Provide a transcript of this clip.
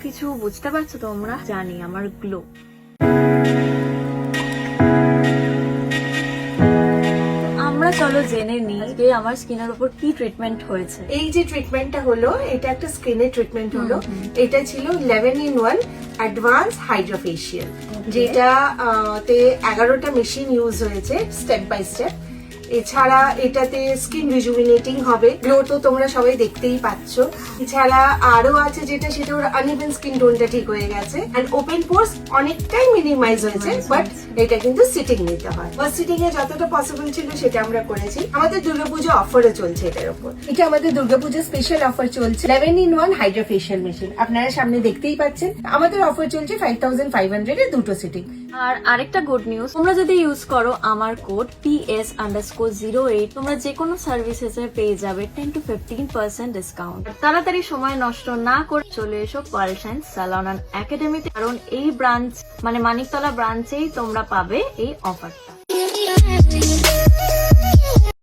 কিছু বুঝতে পারছো তোমরা? জানি আমার গ্লো। আমরা চলো জেনে নিই যে আমার স্কিনের উপর কি ট্রিটমেন্ট হয়েছে। এই যে ট্রিটমেন্টটা হলো, এটা একটা স্কিনের ট্রিটমেন্ট হলো। এটা ছিল 11-in-1 অ্যাডভান্স হাইড্রোফেশিয়াল, যেটা তে 11টা মেশিন ইউজ হয়েছে স্টেপ বাই স্টেপ। এছাড়া এটাতে স্কিন রিজুভিনেটিং হবে, গ্লো তো তোমরা সবাই দেখতেই পাচ্ছ। এছাড়া আরো আছে যেটা, সেটা ওর আনইভেন স্কিন টোনটা ঠিক হয়ে গেছে, এন্ড ওপেন পোর্স অনেকটাই মিনিমাইজ হয়েছে। বাট এটা কিন্তু সিটিং নিতে হয়, বা সিটিং এ যতটা পসিবল ছিল সেটা আমরা করেছি। আমাদের দুর্গাপুজো অফারও চলছে এটার উপর। এটা আমাদের দুর্গাপুজো স্পেশাল অফার চলছে, 11-in-1 হাইড্রোফেশিয়াল মেশিন। আপনারা সামনে দেখতেই পাচ্ছেন, আমাদের অফার চলছে 5500 এ দুটো সিটিং। আর আরেকটা গুড নিউজ, তোমরা যদি ইউজ করো আমার কোড PS_08, তোমরা যে কোনো সার্ভিসেস এ পেয়ে যাবে 10 to 15% ডিসকাউন্ট। তাড়াতাড়ি সময় নষ্ট না করে চলে এসো পার্ল শাইন স্যালন এন্ড একাডেমিতে, কারণ এই ব্রাঞ্চ মানে মানিকতলা ব্রাঞ্চেই তোমরা পাবে এই অফার।